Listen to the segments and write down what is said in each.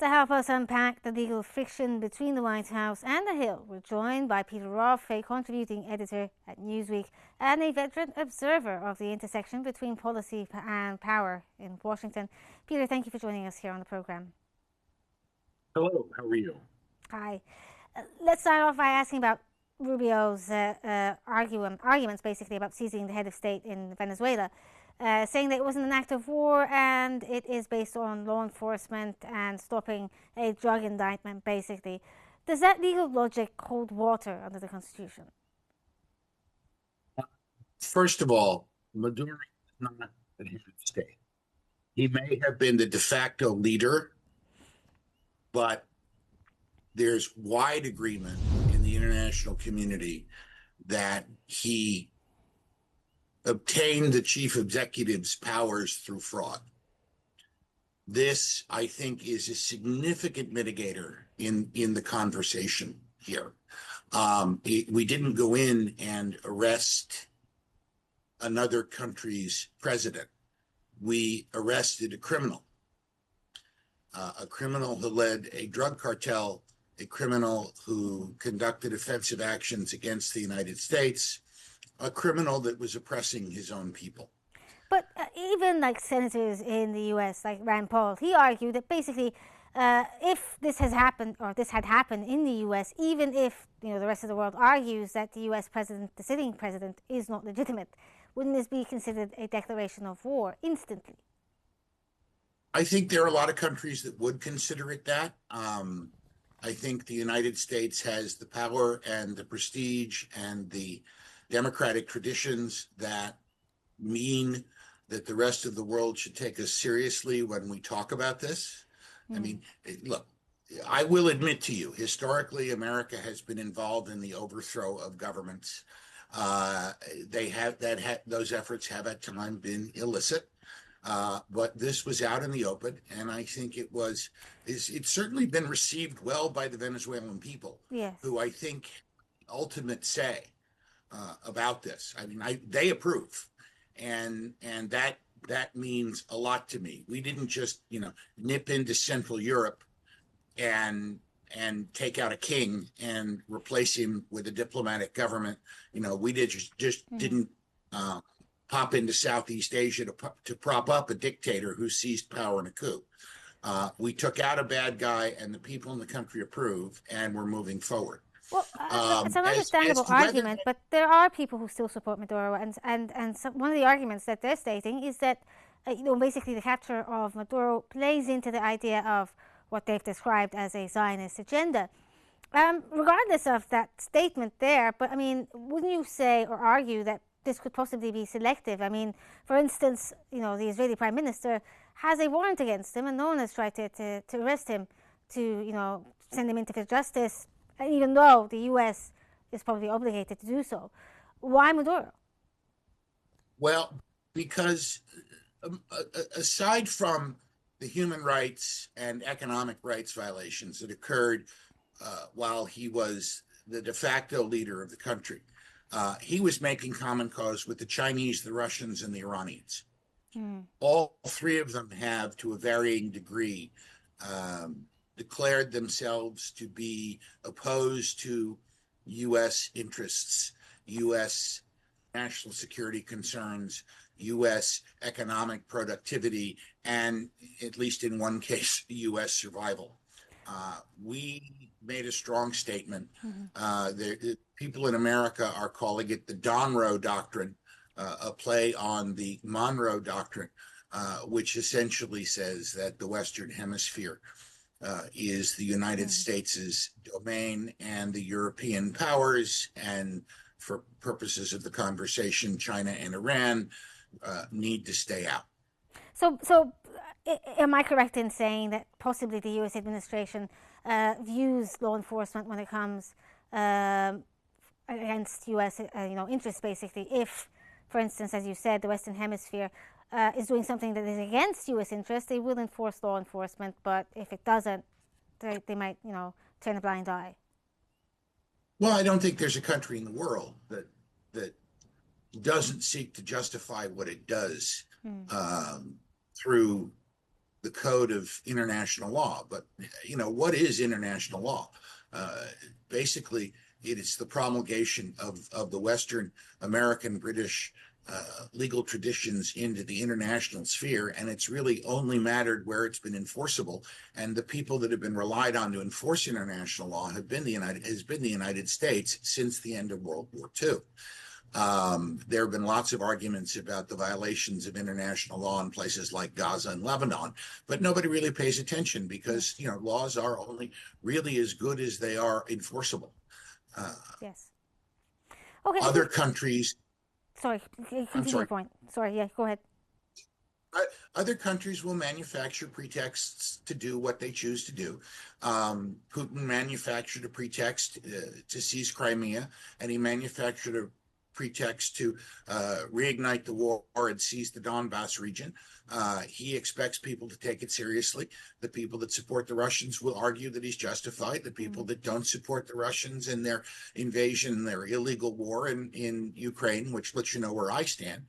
To help us unpack the legal friction between the White House and the Hill, we're joined by Peter Roth, a contributing editor at Newsweek and a veteran observer of the intersection between policy and power in Washington. Peter, thank you for joining us here on the program. Hello, how are you? Hi. Let's start off by asking about Rubio's arguments basically about seizing the head of state in Venezuela. Saying that it wasn't an act of war and it is based on law enforcement and stopping a drug indictment, basically. Does that legal logic hold water under the Constitution? First of all, Maduro is not the head of state. He may have been the de facto leader, but there's wide agreement in the international community that he obtained the chief executive's powers through fraud. This, I think, is a significant mitigator in the conversation here. We didn't go in and arrest another country's president. We arrested a criminal who led a drug cartel, a criminal who conducted offensive actions against the United States, a criminal that was oppressing his own people. But even like senators in the US, like Rand Paul, he argued that basically if this has happened or this had happened in the US, even if the rest of the world argues that the US president, the sitting president, is not legitimate, wouldn't this be considered a declaration of war instantly? I think there are a lot of countries that would consider it that. I think the United States has the power and the prestige and the democratic traditions that mean that the rest of the world should take us seriously when we talk about this. I mean, look, I will admit to you, historically, America has been involved in the overthrow of governments. Those efforts have at times been illicit. But this was out in the open, and I think it's certainly been received well by the Venezuelan people, Yes. who I think ultimate say about this. I mean, they approve, and that means a lot to me. We didn't just nip into Central Europe and take out a king and replace him with a diplomatic government. We didn't pop into Southeast Asia to prop up a dictator who seized power in a coup. We took out a bad guy, and the people in the country approve, and we're moving forward. Well, it's an understandable argument, but there are people who still support Maduro, and one of the arguments that they're stating is that basically the capture of Maduro plays into the idea of what they've described as a Zionist agenda. Regardless of that statement there, but I mean, wouldn't you say or argue that this could possibly be selective? I mean, for instance, the Israeli Prime Minister has a warrant against him, and no one has tried to arrest him, to send him into for justice, even though the U.S. is probably obligated to do so. Why Maduro? Well, because aside from the human rights and economic rights violations that occurred while he was the de facto leader of the country, he was making common cause with the Chinese, the Russians, and the Iranians. All three of them have, to a varying degree, declared themselves to be opposed to U.S. interests, U.S. national security concerns, U.S. economic productivity, and, at least in one case, U.S. survival. We made a strong statement. People in America are calling it the Donroe Doctrine, a play on the Monroe Doctrine, which essentially says that the Western Hemisphere is the United States' domain, and the European powers, and for purposes of the conversation, China and Iran need to stay out. So, am I correct in saying that possibly the U.S. administration views law enforcement when it comes against U.S. Interests, basically, if, for instance, as you said, the Western Hemisphere is doing something that is against U.S. interests, they will enforce law enforcement, but if it doesn't, they might, turn a blind eye? Well, I don't think there's a country in the world that doesn't seek to justify what it does through the code of international law. But, what is international law? Basically, it is the promulgation of the Western American British legal traditions into the international sphere, and it's really only mattered where it's been enforceable. And the people that have been relied on to enforce international law has been the United States since the end of World War II. There have been lots of arguments about the violations of international law in places like Gaza and Lebanon, but nobody really pays attention because laws are only really as good as they are enforceable. Yes. Okay. Other countries. Sorry, continue your point. Sorry, yeah, go ahead. Other countries will manufacture pretexts to do what they choose to do. Putin manufactured a pretext to seize Crimea, and he manufactured a pretext to reignite the war and seize the Donbass region. He expects people to take it seriously. The people that support the Russians will argue that he's justified. The people that don't support the Russians and their invasion, their illegal war in Ukraine, which lets you know where I stand,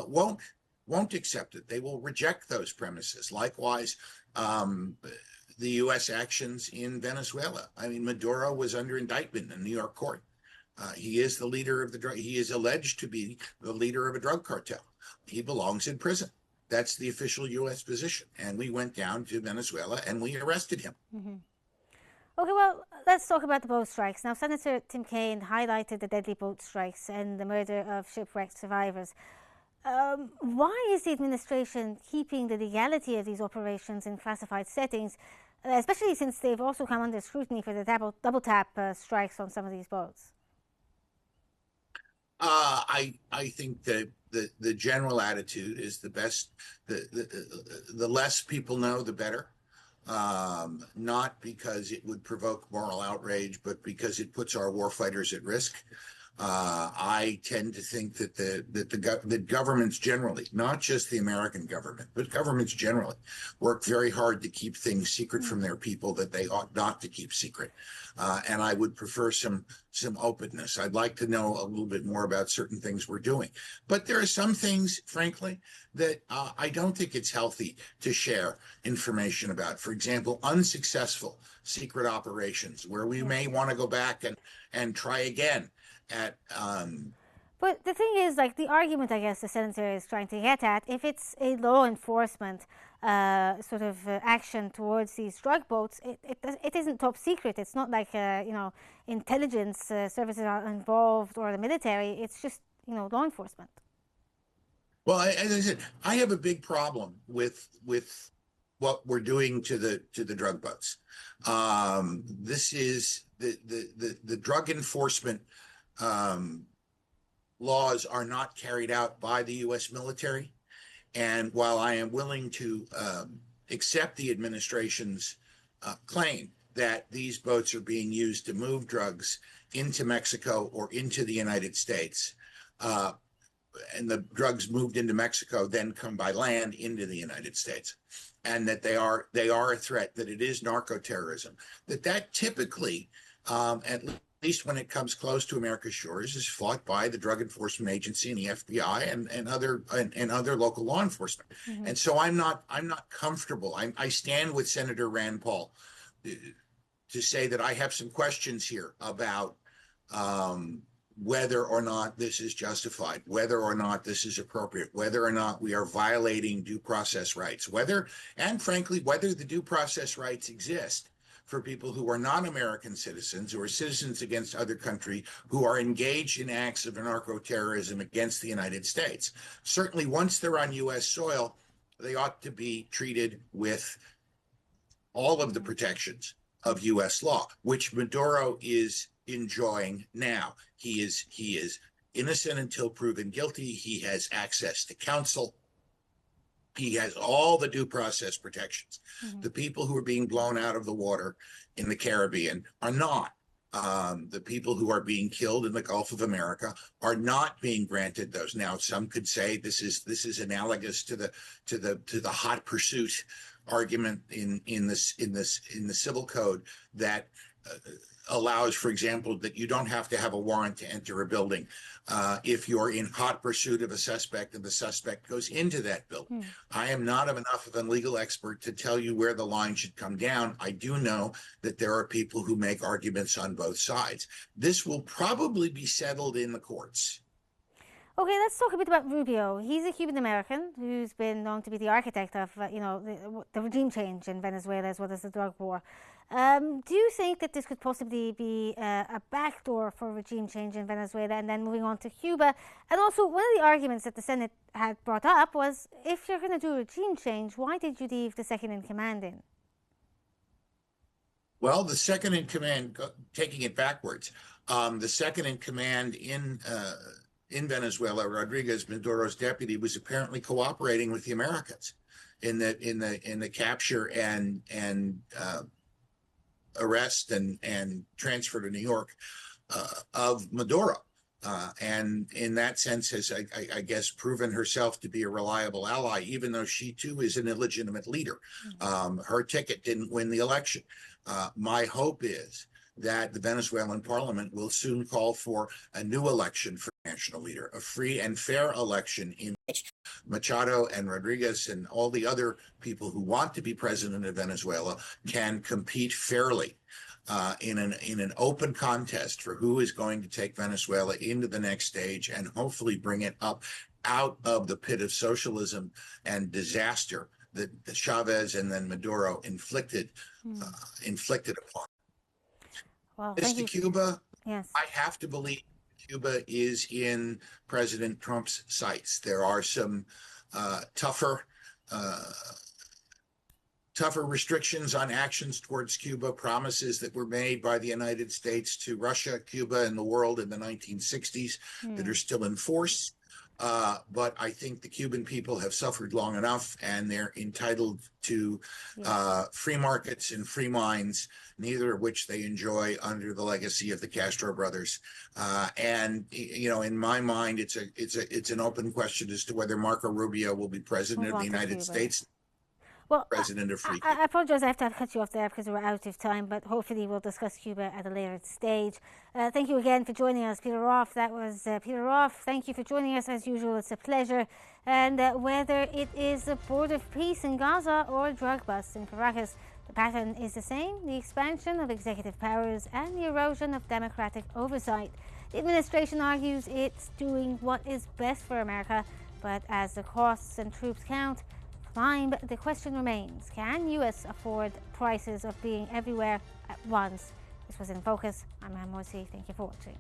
won't accept it. They will reject those premises. Likewise, the U.S. actions in Venezuela. I mean, Maduro was under indictment in New York court. He is the leader of the drug. He is alleged to be the leader of a drug cartel. He belongs in prison. That's the official U.S. position. And we went down to Venezuela and we arrested him. Mm-hmm. Okay, well, let's talk about the boat strikes. Now, Senator Tim Kaine highlighted the deadly boat strikes and the murder of shipwrecked survivors. Why is the administration keeping the legality of these operations in classified settings, especially since they've also come under scrutiny for the double tap strikes on some of these boats? I think that the general attitude is the best. The less people know, the better. Not because it would provoke moral outrage, but because it puts our warfighters at risk. I tend to think that the governments generally, not just the American government, but governments generally, work very hard to keep things secret from their people that they ought not to keep secret. And I would prefer some openness. I'd like to know a little bit more about certain things we're doing. But there are some things, frankly, that I don't think it's healthy to share information about. For example, unsuccessful secret operations where we may want to go back and try again. But the thing is, like, the argument I guess the senator is trying to get at, if it's a law enforcement sort of action towards these drug boats, it isn't top secret. It's not like intelligence services are involved or the military. It's just law enforcement. Well, as I said, I have a big problem with what we're doing to the drug boats. This is the drug enforcement laws are not carried out by the U.S. military. And while I am willing to accept the administration's claim that these boats are being used to move drugs into Mexico or into the United States, and the drugs moved into Mexico then come by land into the United States, and that they are a threat, that it is narco-terrorism, that typically, at least when it comes close to America's shores, is fought by the Drug Enforcement Agency and the FBI and other local law enforcement. Mm-hmm. And so I'm not comfortable. I stand with Senator Rand Paul to say that I have some questions here about whether or not this is justified, whether or not this is appropriate, whether or not we are violating due process rights, and frankly, whether the due process rights exist for people who are not American citizens, who are citizens against other countries, who are engaged in acts of narco-terrorism against the United States. Certainly, once they're on U.S. soil, they ought to be treated with all of the protections of U.S. law, which Maduro is enjoying now. He is innocent until proven guilty. He has access to counsel. He has all the due process protections. Mm-hmm. The people who are being blown out of the water in the Caribbean are not. The people who are being killed in the Gulf of America are not being granted those. Now, some could say this is analogous to the hot pursuit argument in the civil code that allows, for example, that you don't have to have a warrant to enter a building if you're in hot pursuit of a suspect and the suspect goes into that building. I am not enough of a legal expert to tell you where the line should come down. I do know that there are people who make arguments on both sides. This will probably be settled in the courts. Okay, let's talk a bit about Rubio. He's a Cuban American who's been known to be the architect of, the regime change in Venezuela as well as the drug war. Do you think that this could possibly be a backdoor for regime change in Venezuela? And then moving on to Cuba, and also one of the arguments that the Senate had brought up was, if you're going to do regime change, why did you leave the second in command in? Well, the second in command, taking it backwards, the second in command in Venezuela, Rodriguez, Maduro's deputy, was apparently cooperating with the Americans in the capture and arrest and transfer to New York of Maduro, and in that sense has, I guess, proven herself to be a reliable ally, even though she too is an illegitimate leader. Her ticket didn't win the election. My hope is that the Venezuelan parliament will soon call for a new election for national leader, a free and fair election in which Machado and Rodriguez and all the other people who want to be president of Venezuela can compete fairly in an open contest for who is going to take Venezuela into the next stage and hopefully bring it up out of the pit of socialism and disaster that Chavez and then Maduro inflicted upon. Well, as to Cuba, yes, I have to believe Cuba is in President Trump's sights. There are some tougher restrictions on actions towards Cuba, promises that were made by the United States to Russia, Cuba, and the world in the 1960s that are still in force. But I think the Cuban people have suffered long enough, and they're entitled to free markets and free minds, neither of which they enjoy under the legacy of the Castro brothers. And in my mind, it's an open question as to whether Marco Rubio will be president of the United States. Well, president of free I apologize, I have to cut you off there because we're out of time, but hopefully we'll discuss Cuba at a later stage. Thank you again for joining us, Peter Roth. That was Peter Roth. Thank you for joining us as usual. It's a pleasure. And whether it is a board of peace in Gaza or drug busts in Caracas, the pattern is the same: the expansion of executive powers and the erosion of democratic oversight. The administration argues it's doing what is best for America, but as the costs and troops count, the question remains: can U.S. afford prices of being everywhere at once? This was In Focus. I'm Anne Morrissey. Thank you for watching.